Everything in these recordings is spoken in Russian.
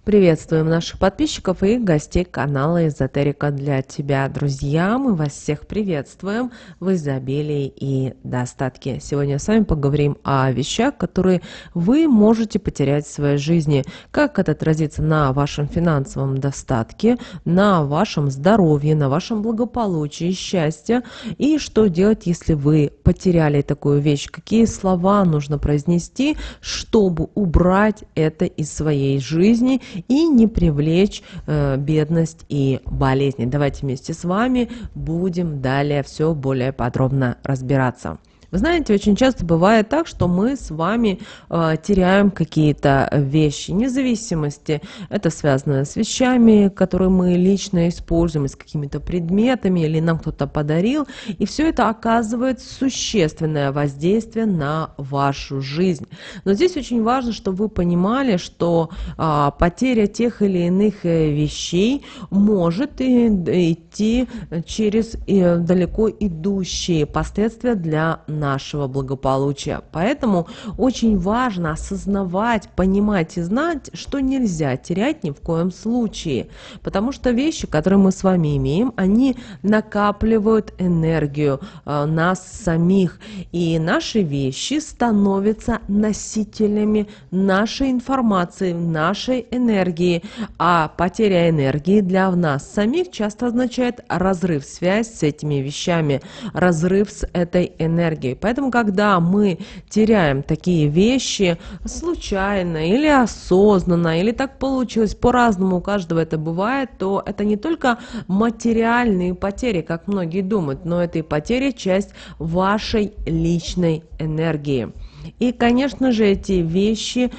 Приветствуем наших подписчиков и гостей канала Эзотерика для тебя, друзья. Мы вас всех приветствуем в изобилии и достатке. Сегодня с вами поговорим о вещах, которые вы можете потерять в своей жизни. Как это отразится на вашем финансовом достатке, на вашем здоровье, на вашем благополучии, счастье. И что делать, если вы потеряли такую вещь? Какие слова нужно произнести, чтобы убрать это из своей жизни и не привлечь бедность и болезни. Давайте вместе с вами будем далее все более подробно разбираться. Вы знаете, очень часто бывает так, что мы с вами теряем какие-то вещи, вне зависимости. Это связано с вещами, которые мы лично используем, с какими-то предметами, или нам кто-то подарил. И все это оказывает существенное воздействие на вашу жизнь. Но здесь очень важно, чтобы вы понимали, что потеря тех или иных вещей может идти через далеко идущие последствия для нашего благополучия. Поэтому очень важно осознавать, понимать и знать, что нельзя терять ни в коем случае. Потому что вещи, которые мы с вами имеем, они накапливают энергию нас самих. И наши вещи становятся носителями нашей информации, нашей энергии. А потеря энергии для нас самих часто означает разрыв, связь с этими вещами, разрыв с этой энергией. Поэтому, когда мы теряем такие вещи случайно или осознанно, или так получилось, по-разному у каждого это бывает, то это не только материальные потери, как многие думают, но это и потери часть вашей личной энергии. И, конечно же, эти вещи,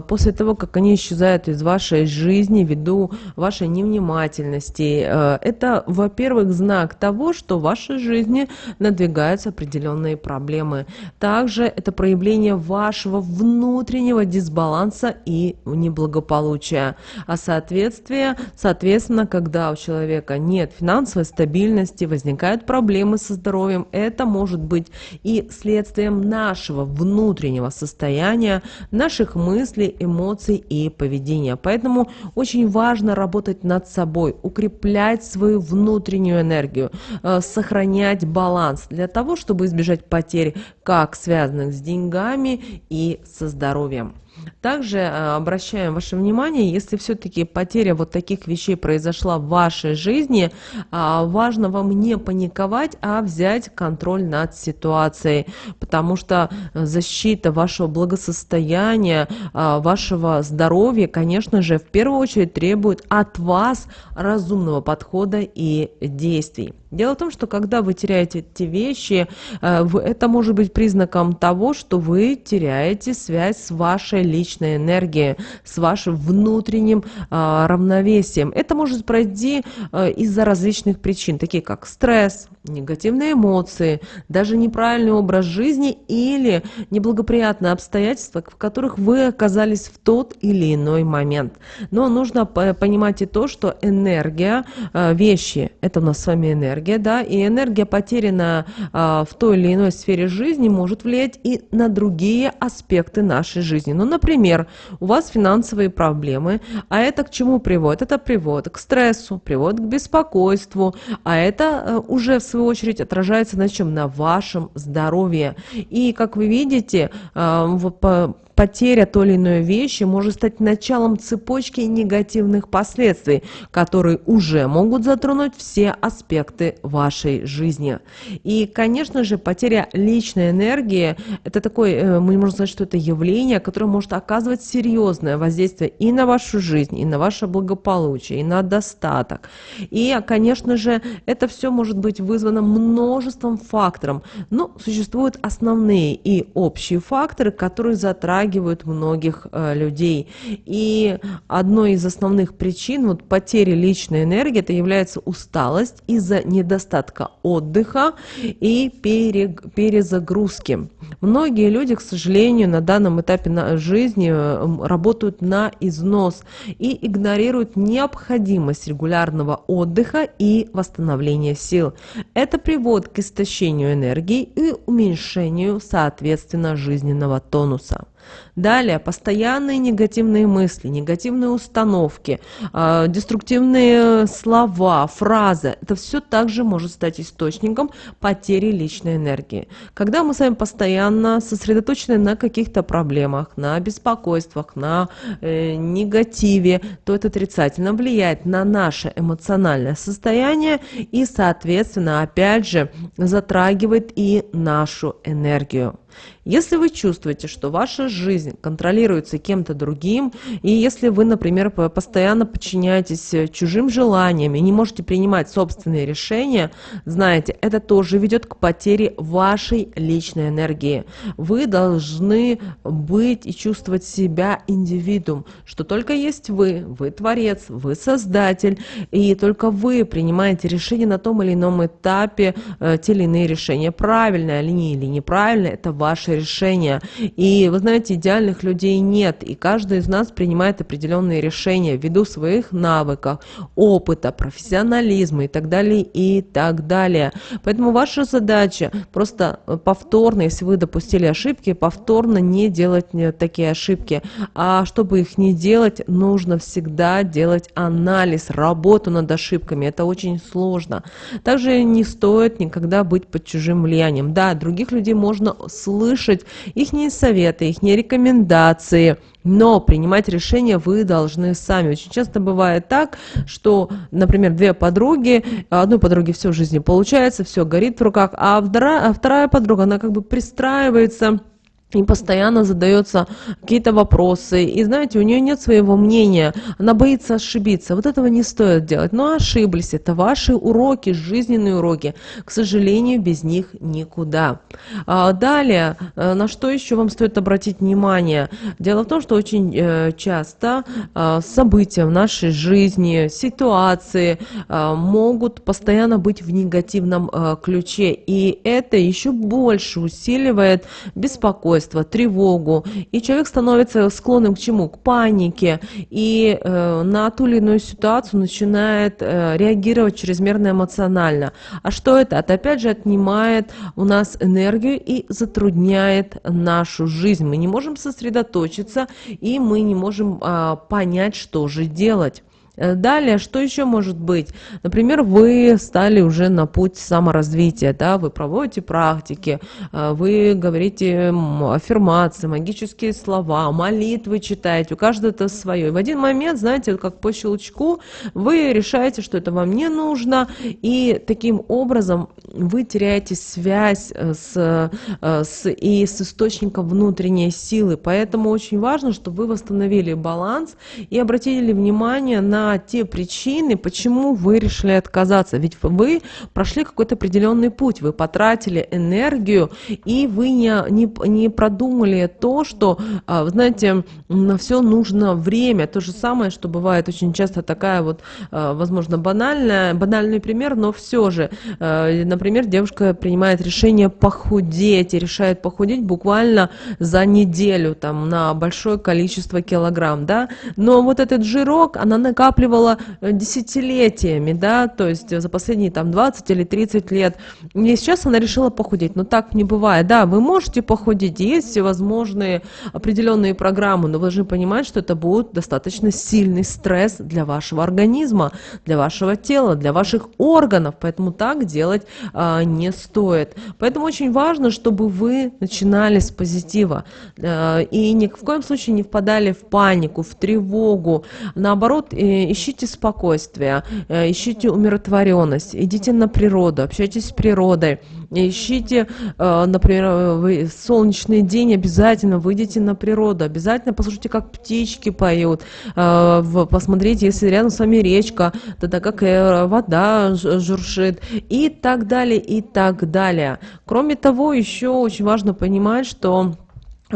после того, как они исчезают из вашей жизни ввиду вашей невнимательности, это, во-первых, знак того, что в вашей жизни надвигаются определенные проблемы. Также это проявление вашего внутреннего дисбаланса и неблагополучия. А соответственно, когда у человека нет финансовой стабильности, возникают проблемы со здоровьем, это может быть и следствием нашего внутреннего состояния, наших мыслей, эмоций и поведения. Поэтому очень важно работать над собой, укреплять свою внутреннюю энергию, сохранять баланс для того, чтобы избежать потерь, как связанных с деньгами и со здоровьем. Также обращаем ваше внимание, если все-таки потеря вот таких вещей произошла в вашей жизни, важно вам не паниковать, а взять контроль над ситуацией, потому что защита вашего благосостояния, вашего здоровья, конечно же, в первую очередь требует от вас разумного подхода и действий. Дело в том, что когда вы теряете эти вещи, это может быть признаком того, что вы теряете связь с вашей личной энергией, с вашим внутренним равновесием. Это может произойти из-за различных причин, такие как стресс, негативные эмоции, даже неправильный образ жизни или неблагоприятные обстоятельства, в которых вы оказались в тот или иной момент. Но нужно понимать и то, что энергия, вещи, это у нас с вами энергия, да, и энергия, потерянная в той или иной сфере жизни, может влиять и на другие аспекты нашей жизни. Ну, например, у вас финансовые проблемы, а это к чему приводит? Это приводит к стрессу, приводит к беспокойству, а это уже в свою очередь отражается на чем? На вашем здоровье. И, как вы видите, потеря той или иной вещи может стать началом цепочки негативных последствий, которые уже могут затронуть все аспекты вашей жизни. И, конечно же, потеря личной энергии – это такое, мы можем сказать, что это явление, которое может оказывать серьезное воздействие и на вашу жизнь, и на ваше благополучие, и на достаток. И, конечно же, это все может быть вызвано множеством факторов. Но существуют основные и общие факторы, которые затрагивают многих людей. И одной из основных причин потери личной энергии это является усталость из-за недостатка отдыха и перезагрузки. Многие люди, к сожалению, на данном этапе жизни работают на износ и игнорируют необходимость регулярного отдыха и восстановления сил. Это приводит к истощению энергии и уменьшению, соответственно, жизненного тонуса. Далее, постоянные негативные мысли, негативные установки, деструктивные слова, фразы. Это все также может стать источником потери личной энергии. Когда мы с вами постоянно сосредоточены на каких-то проблемах, на беспокойствах, на негативе, то это отрицательно влияет на наше эмоциональное состояние и, соответственно, опять же, затрагивает и нашу энергию. Если вы чувствуете, что ваша жизнь контролируется кем-то другим, и если вы, например, постоянно подчиняетесь чужим желаниям и не можете принимать собственные решения, знаете, это тоже ведет к потере вашей личной энергии. Вы должны быть и чувствовать себя индивидуум, что только есть вы творец, вы создатель, и только вы принимаете решения на том или ином этапе, те или иные решения, правильное или неправильное, это ваше решение. И вы знаете, идеальных людей нет, и каждый из нас принимает определенные решения ввиду своих навыков, опыта, профессионализма и так далее, и так далее. Поэтому ваша задача просто повторно, если вы допустили ошибки, повторно не делать такие ошибки. А чтобы их не делать, нужно всегда делать анализ, работу над ошибками. Это очень сложно. Также не стоит никогда быть под чужим влиянием. Да, других людей можно слышать, их советы, их рекомендации, но принимать решения вы должны сами. Очень часто бывает так, что, например, две подруги, одной подруге все в жизни получается, все горит в руках, а вторая подруга, она как бы пристраивается и постоянно задается какие-то вопросы. И знаете, у нее нет своего мнения, она боится ошибиться. Вот этого не стоит делать. Но ошиблись, это ваши уроки, жизненные уроки. К сожалению, без них никуда. Далее, на что еще вам стоит обратить внимание? Дело в том, что очень часто события в нашей жизни, ситуации могут постоянно быть в негативном ключе. И это еще больше усиливает беспокойство, тревогу, и человек становится склонным к чему? К панике, и на ту или иную ситуацию начинает реагировать чрезмерно эмоционально. А что это? Это опять же отнимает у нас энергию и затрудняет нашу жизнь. Мы не можем сосредоточиться, и мы не можем понять, что же делать. Далее, что еще может быть? Например, вы стали уже на путь саморазвития, да, вы проводите практики, вы говорите аффирмации, магические слова, молитвы читаете, у каждого это свое. И в один момент, знаете, как по щелчку, вы решаете, что это вам не нужно, и таким образом вы теряете связь с источником внутренней силы. Поэтому очень важно, чтобы вы восстановили баланс и обратили внимание на те причины, почему вы решили отказаться. Ведь вы прошли какой-то определенный путь, вы потратили энергию, и вы не продумали то, что, знаете, на все нужно время. То же самое, что бывает очень часто такая вот, возможно, банальный пример, но все же, например, девушка принимает решение похудеть, и решает похудеть буквально за неделю, там, на большое количество килограмм, да, но вот этот жирок она накапливала десятилетиями, да, то есть за последние там 20 или 30 лет. И сейчас она решила похудеть, но так не бывает. Да, вы можете похудеть, есть всевозможные определенные программы, но вы должны понимать, что это будет достаточно сильный стресс для вашего организма, для вашего тела, для ваших органов, поэтому так делать не стоит. Поэтому очень важно, чтобы вы начинали с позитива и ни в коем случае не впадали в панику, в тревогу. Наоборот, ищите спокойствие, ищите умиротворенность, идите на природу, общайтесь с природой, ищите, например, солнечный день, обязательно выйдите на природу, обязательно послушайте, как птички поют, посмотрите, если рядом с вами речка, тогда как вода журшит, и так далее, и так далее. Кроме того, еще очень важно понимать, что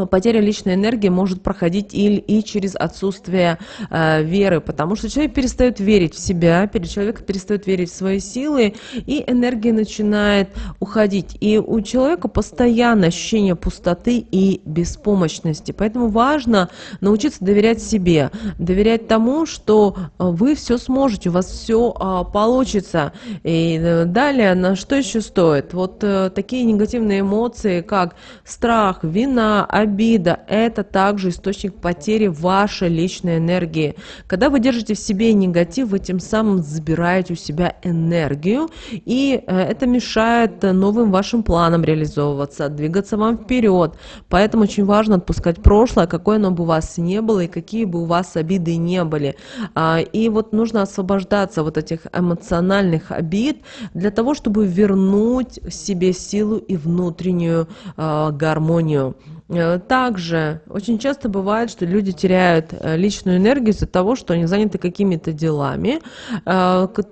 потеря личной энергии может проходить и через отсутствие веры, потому что человек перестает верить в себя, человек перестает верить в свои силы, и энергия начинает уходить. И у человека постоянное ощущение пустоты и беспомощности. Поэтому важно научиться доверять себе, доверять тому, что вы все сможете, у вас все получится. И далее, на что еще стоит? Вот такие негативные эмоции, как страх, вина, обида – это также источник потери вашей личной энергии. Когда вы держите в себе негатив, вы тем самым забираете у себя энергию, и это мешает новым вашим планам реализовываться, двигаться вам вперед. Поэтому очень важно отпускать прошлое, какое оно бы у вас не было, и какие бы у вас обиды не были. И вот нужно освобождаться от этих эмоциональных обид для того, чтобы вернуть себе силу и внутреннюю гармонию. Также очень часто бывает, что люди теряют личную энергию из-за того, что они заняты какими-то делами,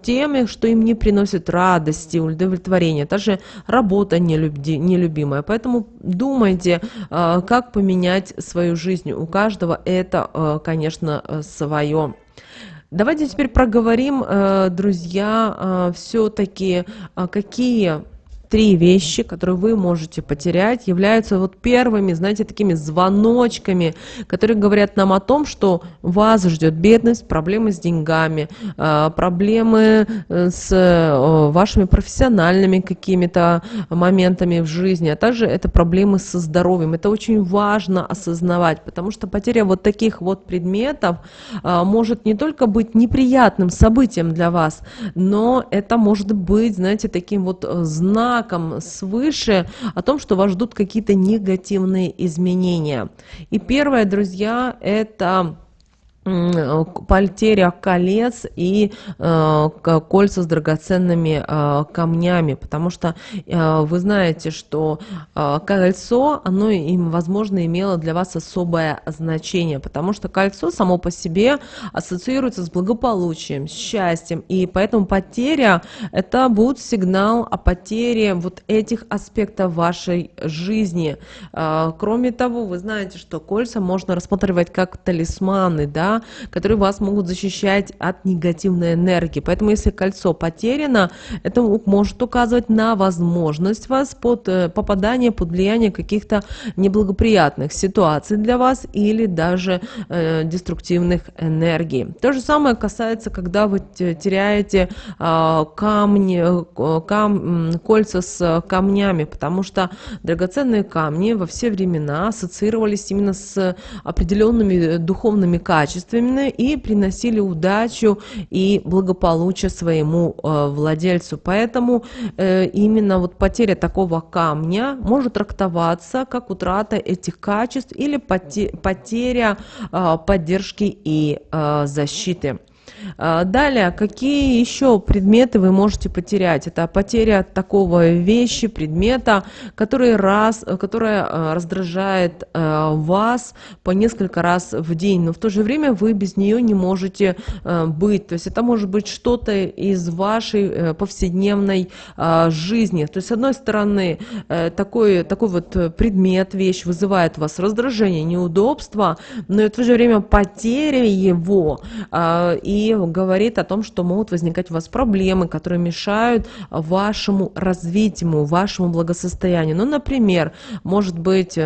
теми, что им не приносит радости, удовлетворения, даже работа нелюбимая. Поэтому думайте, как поменять свою жизнь. У каждого это, конечно, свое. Давайте теперь проговорим, друзья, все-таки какие три вещи, которые вы можете потерять, являются вот первыми, знаете, такими звоночками, которые говорят нам о том, что вас ждет бедность, проблемы с деньгами, проблемы с вашими профессиональными какими-то моментами в жизни, а также это проблемы со здоровьем. Это очень важно осознавать, потому что потеря вот таких вот предметов может не только быть неприятным событием для вас, но это может быть, знаете, таким вот знаком свыше о том, что вас ждут какие-то негативные изменения. И первое, друзья, это потеря колец и кольца с драгоценными камнями, потому что вы знаете, что кольцо, оно им, возможно, имело для вас особое значение, потому что кольцо само по себе ассоциируется с благополучием, с счастьем, и поэтому потеря – это будет сигнал о потере вот этих аспектов вашей жизни. Кроме того, вы знаете, что кольца можно рассматривать как талисманы, да, которые вас могут защищать от негативной энергии. Поэтому, если кольцо потеряно, это может указывать на возможность вас под попадание под влияние каких-то неблагоприятных ситуаций для вас или даже деструктивных энергий. То же самое касается, когда вы теряете кольца с камнями, потому что драгоценные камни во все времена ассоциировались именно с определенными духовными качествами и приносили удачу и благополучие своему владельцу. Поэтому именно вот потеря такого камня может трактоваться как утрата этих качеств или потеря поддержки и защиты. Далее, какие еще предметы вы можете потерять? Это потеря такого вещи, предмета, которая раздражает вас по несколько раз в день, но в то же время вы без нее не можете быть. То есть это может быть что-то из вашей повседневной жизни. То есть, с одной стороны, такой вот предмет, вещь вызывает у вас раздражение, неудобство, но и в то же время потеря его и говорит о том, что могут возникать у вас проблемы, которые мешают вашему развитию, вашему благосостоянию. Ну, например, может быть,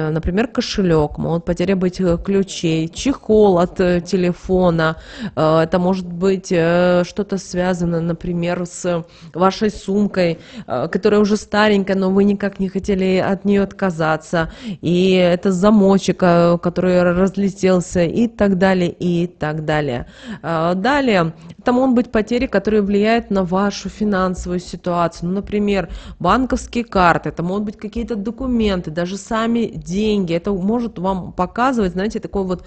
кошелек, могут потеря быть ключей, чехол от телефона, это может быть что-то связано, например, с вашей сумкой, которая уже старенькая, но вы никак не хотели от нее отказаться, и это замочек, который разлетелся, и так далее, и так далее. Далее, это могут быть потери, которые влияют на вашу финансовую ситуацию. Ну, например, банковские карты, это могут быть какие-то документы, даже сами деньги. Это может вам показывать, знаете, такой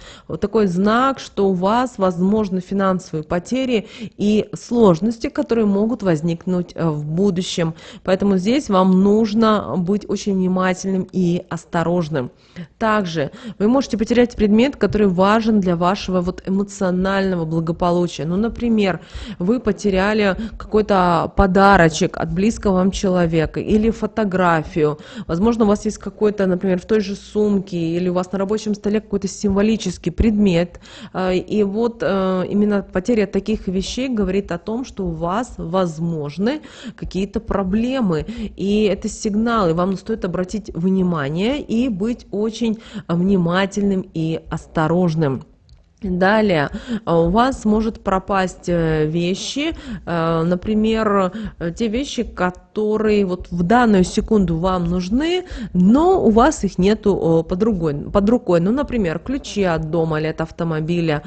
такой знак, что у вас возможны финансовые потери и сложности, которые могут возникнуть в будущем. Поэтому здесь вам нужно быть очень внимательным и осторожным. Также вы можете потерять предмет, который важен для вашего эмоционального благополучия. Ну, например, вы потеряли какой-то подарочек от близкого вам человека или фотографию. Возможно, у вас есть какой-то, например, в той же сумке или у вас на рабочем столе какой-то символический предмет. И вот именно потеря таких вещей говорит о том, что у вас возможны какие-то проблемы. И это сигнал, и вам стоит обратить внимание и быть очень внимательным и осторожным. Далее, у вас может пропасть вещи, например, те вещи, которые вот в данную секунду вам нужны, но у вас их нету под рукой. Ну, например, ключи от дома или от автомобиля,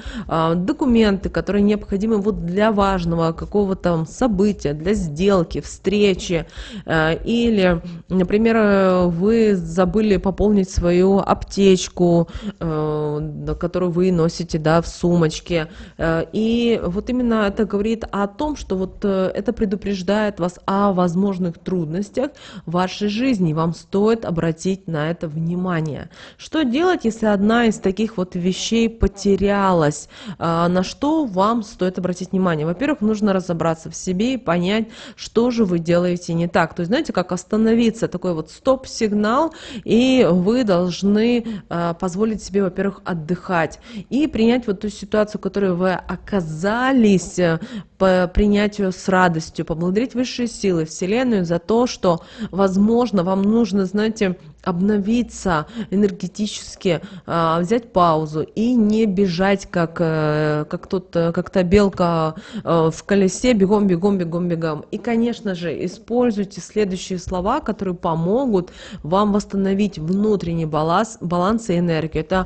документы, которые необходимы вот для важного какого-то события, для сделки, встречи, или, например, вы забыли пополнить свою аптечку, которую вы носите, да, в сумочке. И вот именно это говорит о том, что вот это предупреждает вас о возможных трудностях в вашей жизни. Вам стоит обратить на это внимание. Что делать, если одна из таких вот вещей потерялась? На что вам стоит обратить внимание? Во-первых, нужно разобраться в себе и понять, что же вы делаете не так. То есть, знаете, как остановиться, такой вот стоп-сигнал, и вы должны позволить себе, во-первых, отдыхать и принять вот ту ситуацию, в которой вы оказались, принять ее с радостью, поблагодарить высшие силы, Вселенную за то, что, возможно, вам нужно, знаете, обновиться энергетически, взять паузу и не бежать, как та белка в колесе, бегом, бегом, бегом, бегом. И, конечно же, используйте следующие слова, которые помогут вам восстановить внутренний баланс и энергию. Это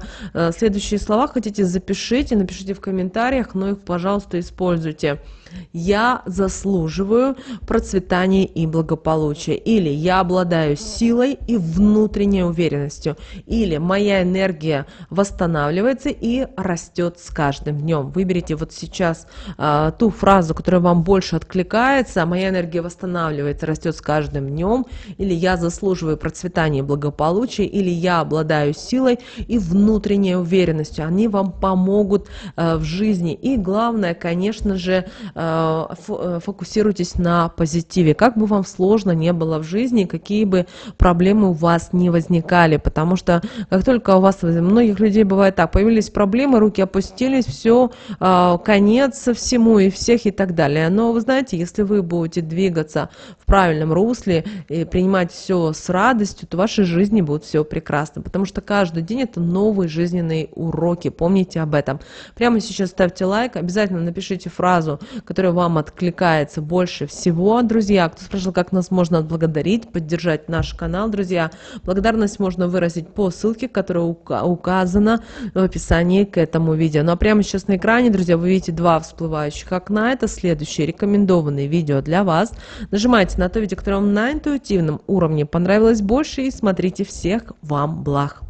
следующие слова, хотите, запишите, напишите в комментариях, но их, пожалуйста, используйте. Я заслуживаю процветания и благополучия. Или я обладаю силой и внутренней уверенностью. Или моя энергия восстанавливается и растет с каждым днем. Выберите вот сейчас ту фразу, которая вам больше откликается. Моя энергия восстанавливается, растет с каждым днем. Или я заслуживаю процветания и благополучия. Или я обладаю силой и внутренней уверенностью. Они вам помогут в жизни. И главное, конечно же, фокусируйтесь на позитиве. Как бы вам сложно не было в жизни, какие бы проблемы у вас не возникали, потому что как только у вас, у многих людей бывает так, появились проблемы, руки опустились, все, конец всему и всех и так далее. Но вы знаете, если вы будете двигаться в правильном русле и принимать все с радостью, то в вашей жизни будет все прекрасно, потому что каждый день это новые жизненные уроки, помните об этом. Прямо сейчас ставьте лайк, обязательно напишите фразу, которая вам откликается больше всего, друзья. Кто спрашивал, как нас можно отблагодарить, поддержать наш канал, друзья, благодарность можно выразить по ссылке, которая указана в описании к этому видео. Ну а прямо сейчас на экране, друзья, вы видите два всплывающих окна, это следующие рекомендованные видео для вас. Нажимайте на то видео, которое вам на интуитивном уровне понравилось больше, и смотрите. Всех вам благ!